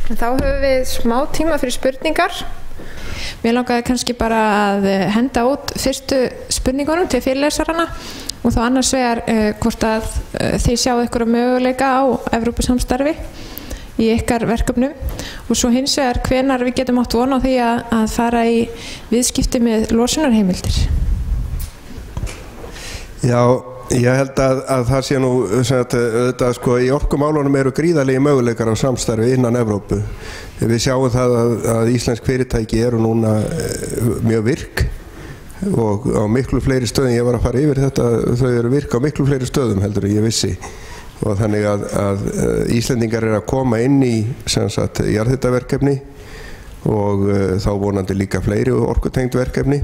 Þá höfum við smá tíma fyrir spurningar. Mér langaði kannski bara að henda út fyrstu spurningunum til fyrirlesarana og þá annars vegar hvort að þið sjáu einhverja möguleika á Evrópusamstarfi í ykkar verkefnum og svo hins vegar hvenær við getum átt von á því að fara í viðskipti með losunarheimildir. Já, ég held að það sé nú auðvitað sko í orkumálunum eru gríðarlegir möguleikar á samstarfi innan Evrópu. Við sjáum það að íslensk fyrirtæki eru núna mjög virk og á miklu fleiri stöðum, ég var að fara yfir þetta, þau eru virk á miklu fleiri stöðum heldur en ég vissi og þannig að Íslendingar eru að koma inn í jarðhitaverkefni og þá vonandi líka fleiri orkutengd verkefni.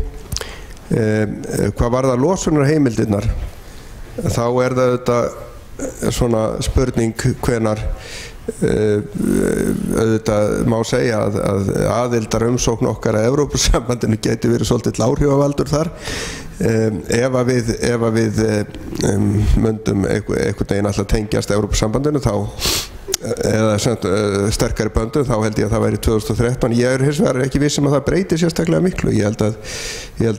Hvað varðar losunarheimildirnar þá er það auðvitað svona spurning hvenar auðvitað má segja að aðildarumsókn okkar að Evrópusambandinu geti verið svolítið áhrifavaldur þar ef að við myndum einhvern veginn alltaf tengjast Evrópusambandinu þá eða sterkari böndum þá held ég að það væri 2013. Ég er hins vegar ekki viss að það breyti sérstaklega miklu. Ég held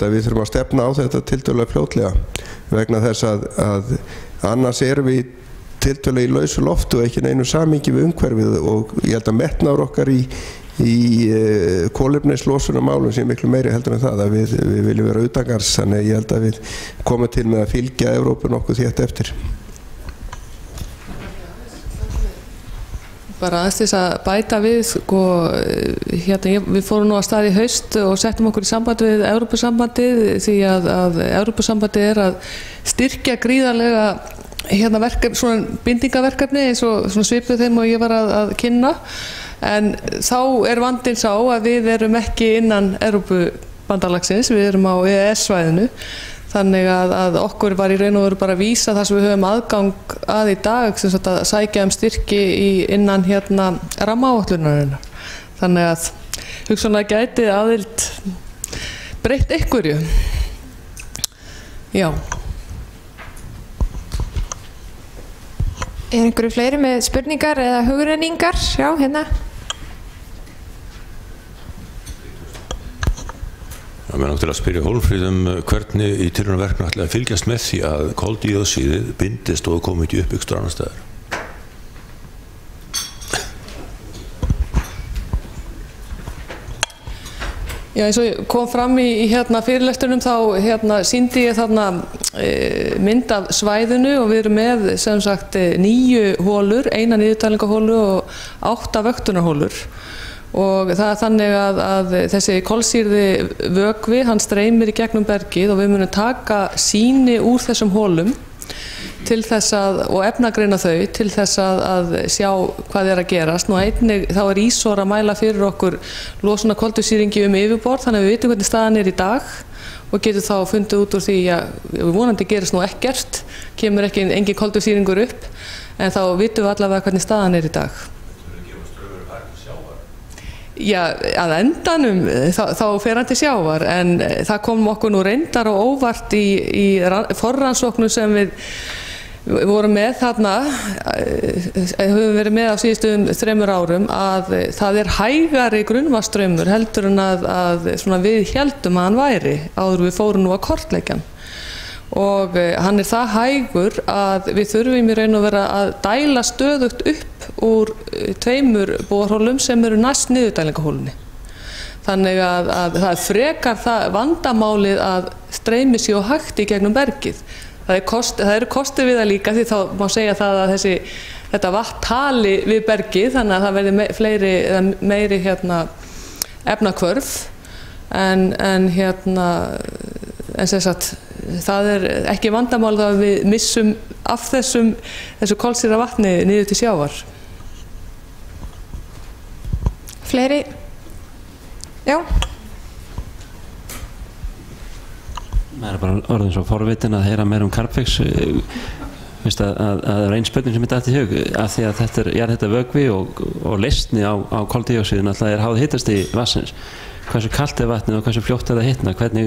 að við þurfum að stefna á þetta tiltölulega fljótlega vegna þess að annars erum við tiltölulega í lausu loftu og ekki neinu samhengi við umhverfið og ég held að metnaður okkar í kolefnislosunarmálum sé miklu meiri heldur en það að við viljum vera utangars, þannig ég held að við komum til með að fylgja Evrópu nokkuð þétt eftir. Bara aðeins til þess að bæta við, sko, við fórum nú að stað í haust og settum okkur í samband við Evrópusambandið því að Evrópusambandið er að styrkja gríðarlega svona bindingaverkefni eins og svipuð þeim og ég var að kynna, en þá er vandinn sá að við erum ekki innan Evrópubandalagsins, við erum á EES-svæðinu. Þannig að okkur var í raun og veru bara að vísa þar sem við höfum aðgang að í dag sem að sækja styrki innan rammaáætlunarinnar. Þannig að hugsanlega gæti aðild breytt einhverju. Já. Einhverju fleiri með spurningar eða hugrenningar? Já, hérna. Mér langar til að spyrja Hólmfríð hvernig í tilraunaverkefninu ætlaði að fylgjast með því að koldíoxíðið bindist og komi ekki upp ykkur annar staðar. Já, eins og kom fram í fyrirlesturnum þá sýndi ég þarna mynd af svæðinu og við erum með sem sagt 9 hólur, 1 niðurdælingahólu og 8 vöktunarhólur. Og það er þannig að þessi kolsýrði vökvi, hann streymir í gegnum bergið og við munum taka sýni úr þessum hólum til þess og efnagreina þau til þess að sjá hvað er að gerast. Nú einnig þá er ISOR að mæla fyrir okkur losunar koltvísýringi yfirborð, þannig að við vitum hvernig staðan er í dag og getum þá fundið út úr því að vonandi gerist nú ekkert, kemur engin koltvísýringur upp, en þá vitum við allavega hvernig staðan er í dag. Já, að endanum þá fer hann til sjávar, en það kom okkur nú reyndar og óvart í forrannsóknum sem við vorum með þarna, höfum verið með á síðustu 3 árum, að það er hægari grunnvatnsstraumur heldur en að við héldum að hann væri áður við fórum nú að kortleggja hann. Og hann er það hægur að við þurfum í raun og vera að dæla stöðugt upp úr 2 borholum sem eru næst niðurdælingahólunni. Þannig að það er frekar vandamálið að streymi sér og hægt í gegnum bergið. Það eru kostir við það líka því þá má segja það að þetta vatn tali við bergið, þannig að það verði meiri efnahvörf en sem sagt það er ekki vandamál að við missum af þessu kolsýra vatni niður til sjávar. Fleiri? Já. Það er bara orðin svo forvitin að heyra meira Carbfix. að það er einn spurning sem er dætt í hug af því að þetta er jarðhitavökvi og leysni á koldíoxíðinu alltaf er háð hitastigi vatnsins. Hversu kalt er vatnið og hversu fljótt er það hitna? Hvernig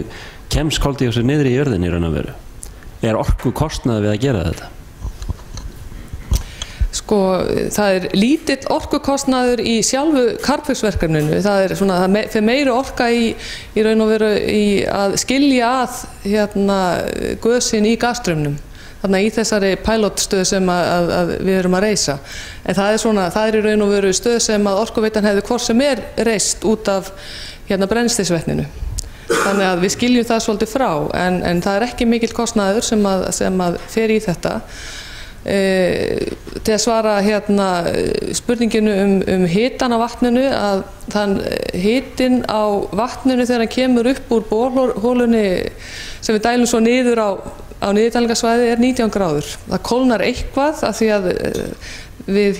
kemst koldíoxíð niður í jörðinni í raun og veru? Er orku kostnaður við að gera þetta? Sko, það lítill orkukostnaður í sjálfu Carbfix-verkefninu. Það fyrir meiri orka í raun og veru í að skilja að gösin í gasströmmnum. Þannig í þessari pilotstöð sem að við erum að reisa. En það er í raun og veru stöð sem að Orkuveitan hefði hvort sem reist út af brennisteinsvetninu. Þannig að við skiljum það svolítið frá, en það ekki mikill kostnaður sem að fer í þetta. Til að svara spurninginu hitan á vatninu, að hitin á vatninu þegar hann kemur upp úr borholunni sem við dælum svo niður á niðurdælingarsvæði 19 gráður. Það kólnar eitthvað af því að við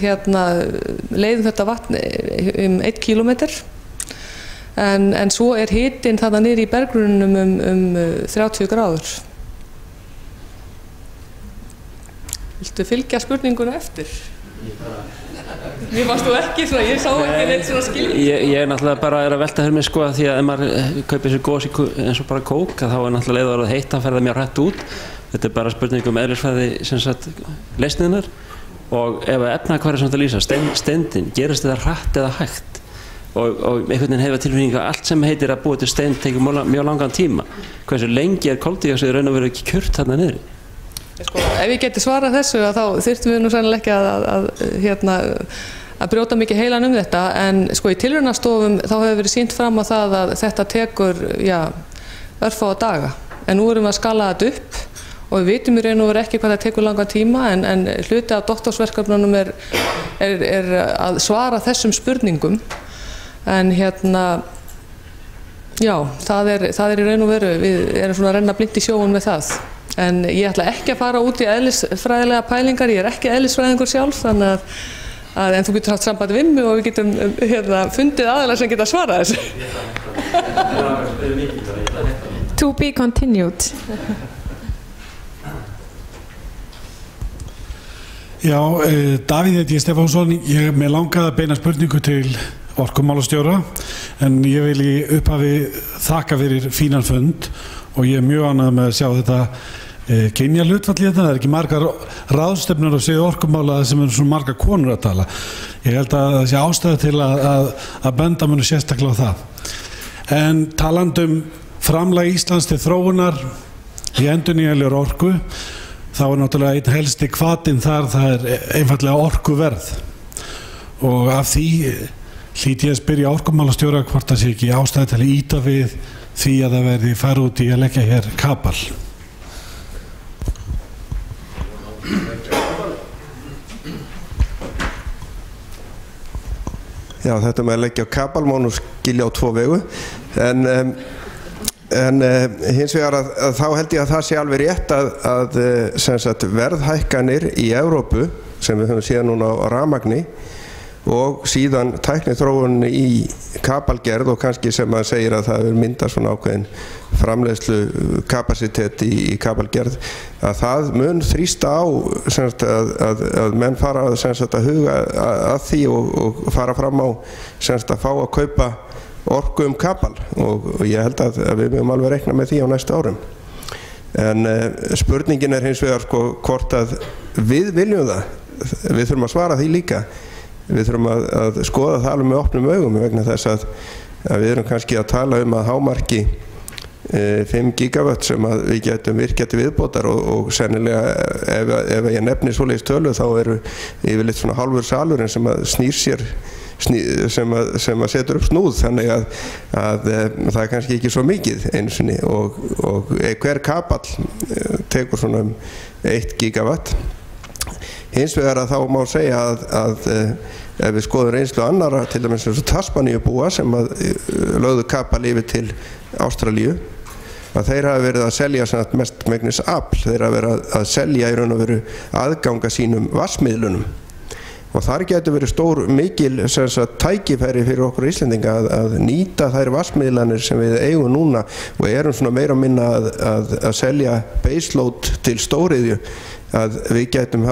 leiðum þetta vatn 1 kílómetr. En svo hitinn þarna niður í berggrunnum 30 gráður. Viltu fylgja spurninguna eftir? Mér varst þú ekki svona, ég sá ekki neitt svona skilning. Ég náttúrulega bara að velta hér með því að ef maður kaupir sér gos eins og bara kók, þá náttúrulega leiður að heitt, hann fer það mjög hrætt út. Þetta bara spurning eðlisfræði lausninnar, og ef efnahvarfi sem þetta lýsa, steindin, gerist þetta hratt eða hægt? Og einhvern veginn hefur tilfinningu að allt sem heitir að búa til steind tekur mjög langan tíma. Hversu lengi koldíoxíð raun og veru ekki kjurt þarna niður? Sko, ef ég geti svarað þessu, þá þyrftum við nú sennilega ekki að brjóta mikið heilan þetta, en sko í tilraunastofum þá hefur verið sýnt fram á það að þetta tekur örfáa daga. En nú erum við að skala þetta upp og við vitum í raun og veru ekki hvað það tekur langan tíma, en hluti af doktorsverkefnunum er að svara þessum spurningum. En það er í raun og veru, við erum svona að renna blint í sjóun með það. En ég ætla ekki að fara út í eðlisfræðilega pælingar, ég ekki eðlisfræðingur sjálf, en þú getur haft samband við mig og við getum fundið aðeins sem geta svarað þessu. To be continued. Já, Davíð heiti ég Stefánsson, mér langaði að beina spurningu til orkumálastjóra, en ég vil í upphafi þakka fyrir fínan fund og ég mjög ánægður með að sjá þetta kynjahlutfall þetta. Það ekki margar ráðstefnur á sviði orkumála sem svona margar konur að tala. Ég held að það sé ástæða til að benda munu sérstaklega á það. En talandum framlag Íslands til þróunar í endurnýjanlegur orku, þá náttúrulega einn helsti hvatinn þar, það einfaldlega orkuverð. Og af því hlýt ég að spyrja orkumálastjóra hvort það sé ekki ástæða til að ýta við því að það verði fara út í að leggja hér kapal. Já, þetta með að leggja kapal má nú skilja á 2 vegu, en hins vegar að þá held ég að það sé alveg rétt að sem sagt, verðhækkanir í Evrópu sem við höfum séð núna á rafmagni og síðan tækniþróun í kapalgerð og kannski sem maður segir að það mynda svona ákveðin framleiðslu kapasitet í kapalgerð, að það mun þrýsta á að menn fara að huga að því og fara fram á að fá að kaupa orku kapal og ég held að við mögum alveg reikna með því á næstu árum. En spurningin hins vegar sko hvort að við viljum það, við þurfum að svara því líka. Við þurfum að skoða það alveg með opnum augum vegna þess að við erum kannski að tala að hámarki 5 gigawatt sem að við getum virkjað til viðbótar og sennilega ef ég nefni svoleiðis tölu þá eru yfirleitt svona hálfur salurinn sem að snýr sér sem að setur upp snúð, þannig að það kannski ekki svo mikið einu sinni og hver kapall tekur svona 1 gigawatt. Hins vegar að þá má segja að ef við skoðum reynslu annara, til dæmis eins og Tasmaníubúa sem að lögðu kapal yfir til Ástralíu, að þeir hafa verið að selja mestmegnis afl, þeir hafa verið að selja í raun og veru aðganga sínum vatnsmiðlunum og þar getur verið stór mikil tækifæri fyrir okkur Íslendinga að nýta þær vatnsmiðlanir sem við eigum núna og erum svona meira og minna að selja baseload til stóriðju, að við getum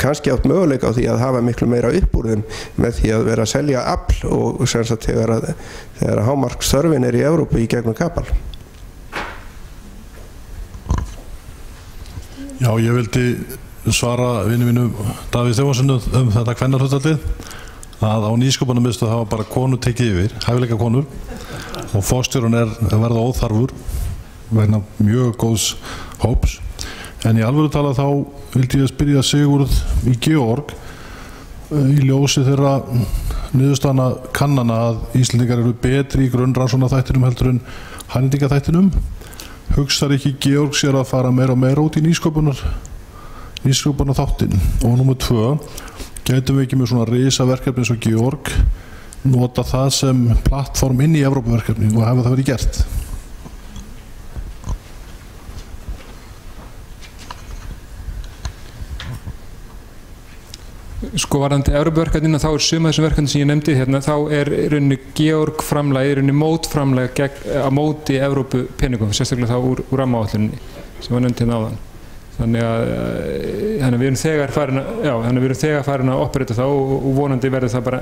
kannski átt möguleika á því að hafa miklu meira upp úr þeim með því að vera að selja afl og þegar hámarksþörfin í Evrópu í gegnum kapal. Já, ég vildi svara vinnu mínum Davíð Stefánssyni þetta kvennarhlutfallið að á nýsköpunarmiðstöð hafa bara konur tekið yfir, hæfileika konur og forstjórinn verða óþarfur vegna mjög góðs hóps. En í alvöru tala þá vildi ég spyrja Sigurð í Georg í ljósi þeirra niðurstaðna kannana að Íslendingar eru betri í grunnrannsóknarþættinum heldur en hagnýtingarþættinum. Hugsar ekki Georg sér að fara meira og meira út í nýsköpunarþáttinn? Og númer 2, gætum við ekki með svona risaverkefni eins og Georg nota það sem plattform inn í Evrópuverkefni og hafa það verið gert? Sko varðandi Evrópuverkefninu þá suma þessum verkefni sem ég nefndi hérna þá í rauninni Georg framlag í rauninni mótframlag á móti Evrópu peningum, sérstaklega þá úr rammaáætluninni sem var nefnd hérna áðan. Þannig að við erum þegar farin að operata þá og vonandi verður það bara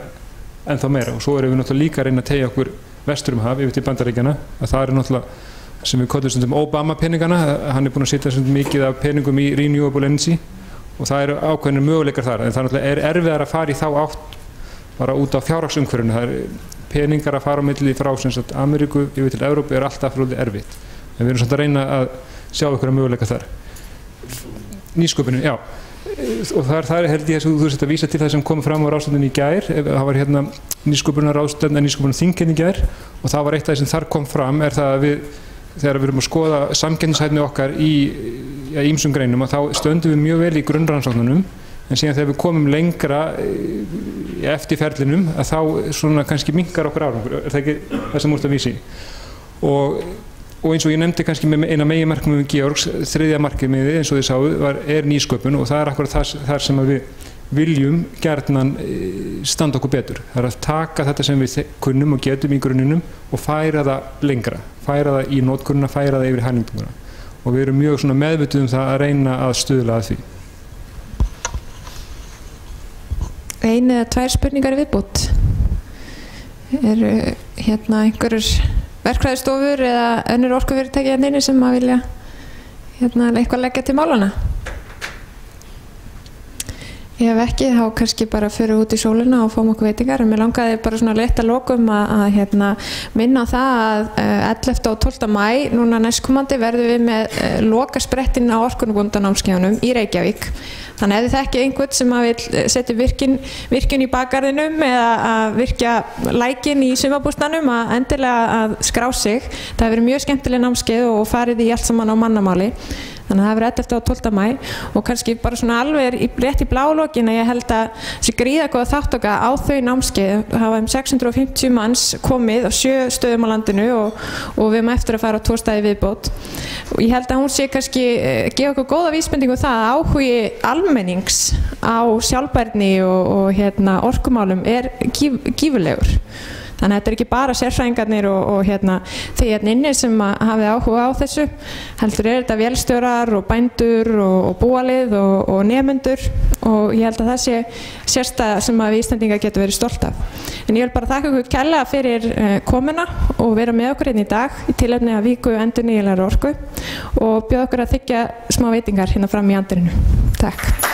ennþá meira og svo erum við náttúrulega líka að reyna að teygja okkur vestur haf yfir til Bandaríkjanna að það náttúrulega sem við köllum stundum Obama peningana, hann búinn að setja stundum mikið af peningum í renewable energy og það eru ákveðnir möguleikar þar en það náttúrulega erfiðar að fara í þá átt bara út á fjárhagsumhverfinu. Það peningar að fara á milli frá Ameríku yfir til Evrópu alltaf fyrir erfitt en við erum samt að reyna að sjá einhverja möguleika þar. Nýsköpunin, já og þar held ég að þú sett að vísa til það sem kom fram á ráðstefnunni í gær. Það var hérna nýsköpunarráðstefna nýsköpunarþingin í gær og það var eitt af því sem þar kom fram það að þegar við erum að skoða samkeppnishæfni okkar í ýmsum greinum að þá stöndum við mjög vel í grunnrannsóknunum en síðan þegar við komum lengra eftir ferlinum að þá svona kannski minnkar okkur árangur. Það ekki það sem úrst að vísi og eins og ég nefndi kannski með eina meginmarkmiðið Georgs, þriðja markmiðið eins og þið sáu nýsköpun og það akkurat þar sem að við viljum gjarnan standa okkur betur. Það að taka þetta sem við kunnum og getum í grunninum og færa það lengra, færa það í notkunna, færa það yfir í hagnýtinguna og við erum mjög meðvituð það að reyna að stuðla að því. Ein eða 2 spurningar í viðbót. Eru hérna einhverjur verkfræðistofur eða önnur orkufyrirtæki hérna inni sem að vilja eitthvað leggja til málana? Ef ekki, þá kannski bara fyrir út í sólina og fáum okkur veitingar en mér langaði bara svona létt að lokum að minna á það að 11. og 12. maí núna næstkomandi verðum við með lokasprettin á orkunabóndanámskeiðunum í Reykjavík. Þannig ef þið þekkið einhvern sem að vil setja virkjun í bakgarðinum eða að virkja lækinn í sumarbústaðnum að endilega að skrá sig. Það hefur verið mjög skemmtileg námskeið og farið í allt saman á mannamáli. Þannig að það verður 11. og 12. maí og kannski bara svona alveg rétt í blálokin að ég held að þessi gríðargóða þátttaka á þau námskeið hafa 650 manns komið á 7 stöðum á landinu og við erum eftir að fara á 2 staði viðbót og ég held að hún sé kannski gefa okkur góða vísbendingu það að áhugi almennings á sjálfbærni og orkumálum gífurlegur. Þannig að þetta ekki bara sérfræðingarnir og þið inni sem hafið áhuga á þessu, heldur þetta vélstjórar og bændur og búalið og nemendur og ég held að það sé sérstæða sem að við Íslendingar getum verið stolt af. En ég vil bara þakka ykkur kærlega fyrir komuna og vera með okkur hérna í dag í tilefni af viku endurnýjanlegrar orku og bjóða okkur að þiggja smá veitingar hérna fram í andirinu. Takk.